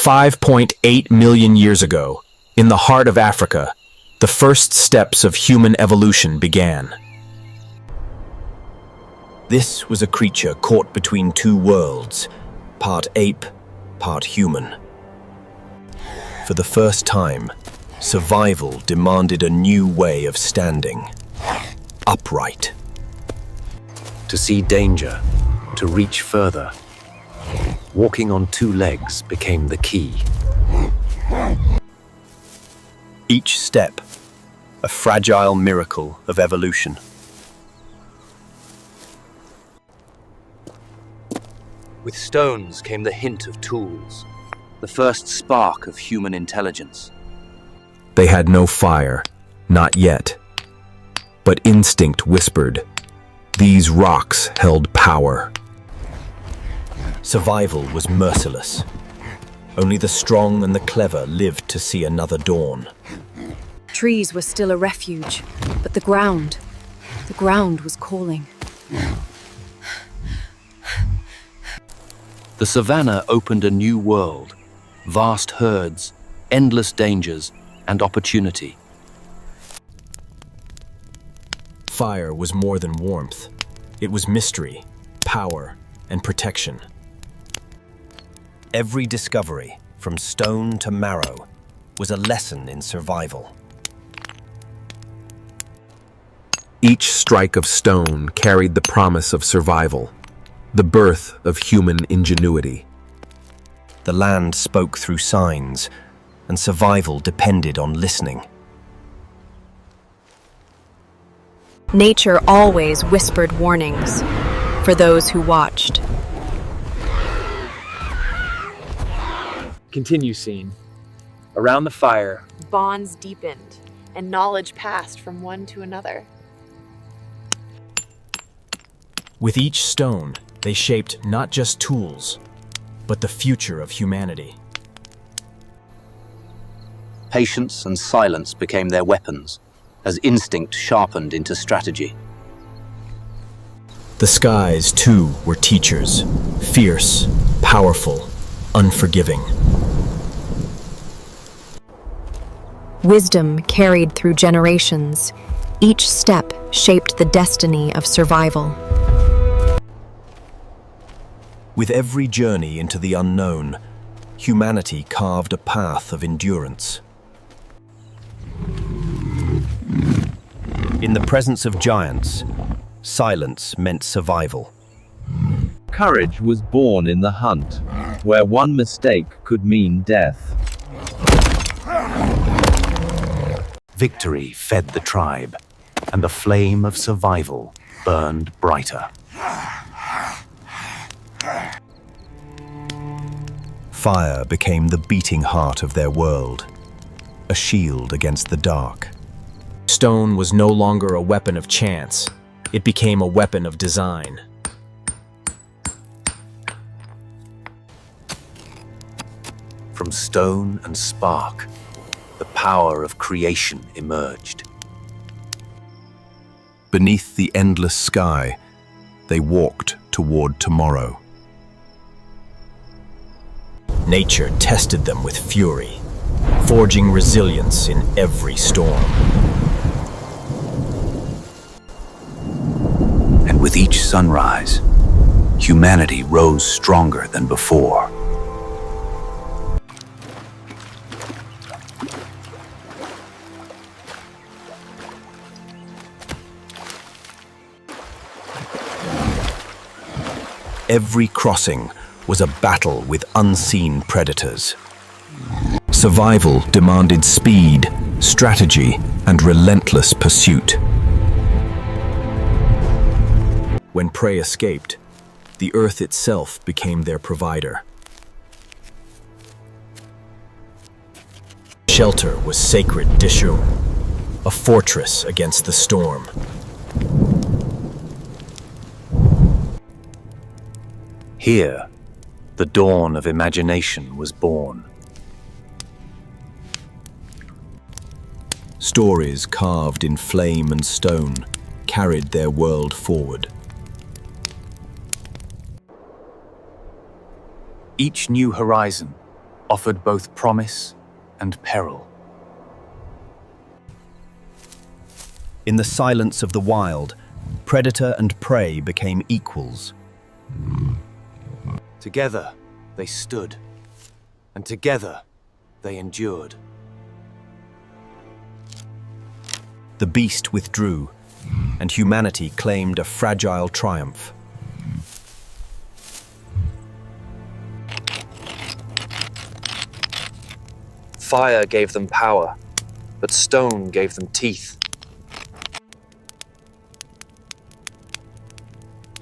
5.8 million years ago, in the heart of Africa, the first steps of human evolution began. This was a creature caught between two worlds, part ape, part human. For the first time, survival demanded a new way of standing, upright. To see danger, to reach further, walking on two legs became the key. Each step, a fragile miracle of evolution. With stones came the hint of tools, the first spark of human intelligence. They had no fire, not yet. But instinct whispered, these rocks held power. Survival was merciless. Only the strong and the clever lived to see another dawn. Trees were still a refuge, but the ground was calling. The savannah opened a new world, vast herds, endless dangers, and opportunity. Fire was more than warmth. It was mystery, power, and protection. Every discovery, from stone to marrow, was a lesson in survival. Each strike of stone carried the promise of survival, the birth of human ingenuity. The land spoke through signs, and survival depended on listening. Nature always whispered warnings for those who watched. Continue scene. Around the fire, Bonds deepened, and knowledge passed from one to another. With each stone, they shaped not just tools, but the future of humanity. Patience and silence became their weapons, as instinct sharpened into strategy. The skies, too, were teachers, fierce, powerful, unforgiving. Wisdom carried through generations. Each step shaped the destiny of survival. With every journey into the unknown, humanity carved a path of endurance. In the presence of giants, silence meant survival. Courage was born in the hunt, where one mistake could mean death. Victory fed the tribe, and the flame of survival burned brighter. Fire became the beating heart of their world, a shield against the dark. Stone was no longer a weapon of chance. It became a weapon of design. From stone and spark, the power of creation emerged. Beneath the endless sky, they walked toward tomorrow. Nature tested them with fury, forging resilience in every storm. And with each sunrise, humanity rose stronger than before. Every crossing was a battle with unseen predators. Survival demanded speed, strategy, and relentless pursuit. When prey escaped, the earth itself became their provider. Shelter was sacred Dishum, a fortress against the storm. Here, the dawn of imagination was born. Stories carved in flame and stone carried their world forward. Each new horizon, offered both promise and peril. In the silence of the wild, predator and prey became equals. Together they stood, and together they endured. The beast withdrew, and humanity claimed a fragile triumph. Fire gave them power, but stone gave them teeth.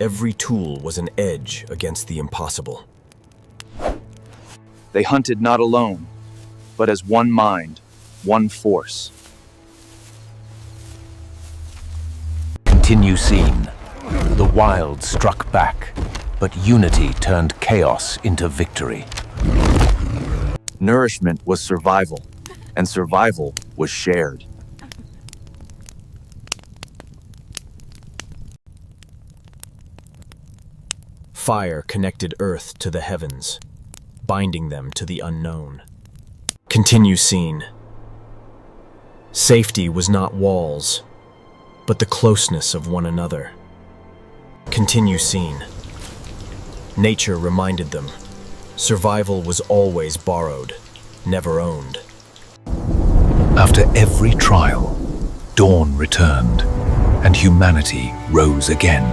Every tool was an edge against the impossible. They hunted not alone, but as one mind, one force. Continue scene. The wild struck back, but unity turned chaos into victory. Nourishment was survival, and survival was shared. Fire connected earth to the heavens, binding them to the unknown. Continue scene. Safety was not walls, but the closeness of one another. Continue scene. Nature reminded them, survival was always borrowed, never owned. After every trial, dawn returned, and humanity rose again.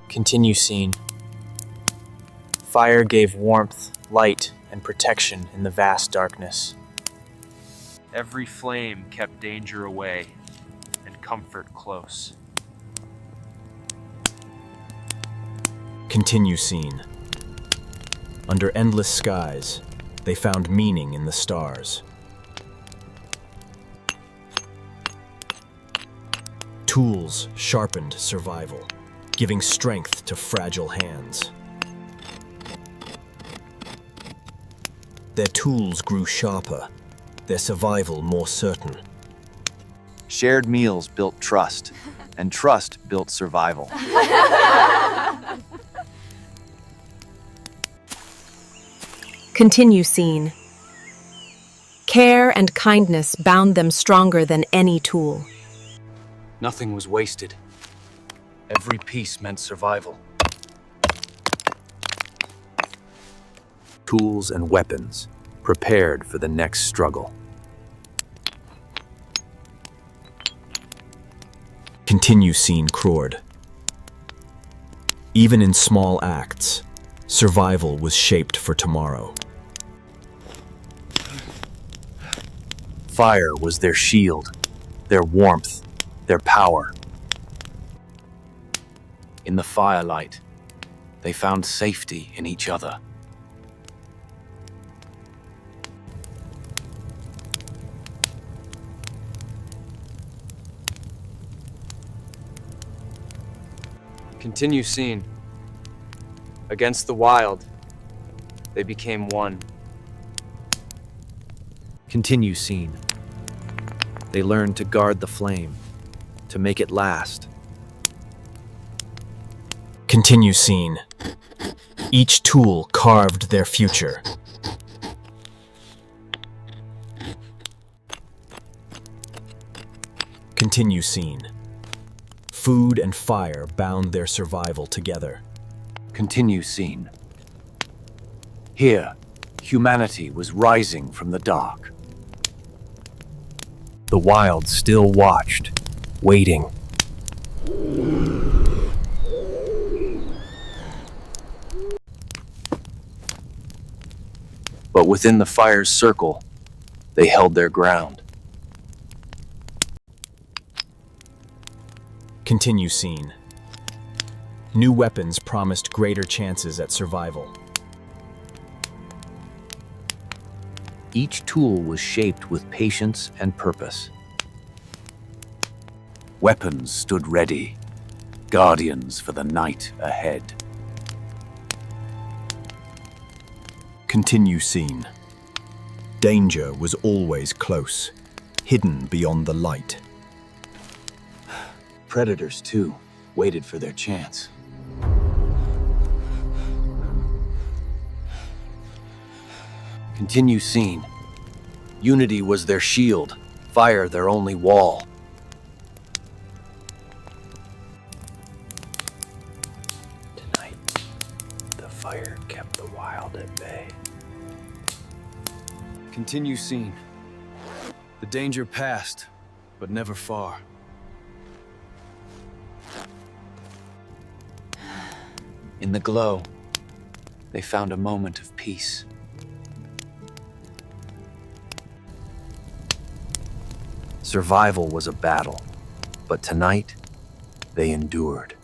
Continue scene. Fire gave warmth, light, and protection in the vast darkness. Every flame kept danger away and comfort close. Continue scene. Under endless skies, they found meaning in the stars. Tools sharpened survival, giving strength to fragile hands. Their tools grew sharper, their survival more certain. Shared meals built trust, and trust built survival. Continue scene. Care and kindness bound them stronger than any tool. Nothing was wasted. Every piece meant survival. Tools and weapons, prepared for the next struggle. Continue scene crawled. Even in small acts, survival was shaped for tomorrow. Fire was their shield, their warmth, their power. In the firelight, they found safety in each other. Continue scene. Against the wild, they became one. Continue scene. They learned to guard the flame, to make it last. Continue scene. Each tool carved their future. Continue scene. Food and fire bound their survival together. Continue scene. Here, humanity was rising from the dark. The wild still watched, waiting. But within the fire's circle, they held their ground. Continue scene. New weapons promised greater chances at survival. Each tool was shaped with patience and purpose. Weapons stood ready, guardians for the night ahead. Continue scene. Danger was always close, hidden beyond the light. Predators, too, waited for their chance. Continue scene. Unity was their shield, fire their only wall. Tonight, the fire kept the wild at bay. Continue scene. The danger passed, but never far. In the glow, they found a moment of peace. Survival was a battle, but tonight, they endured.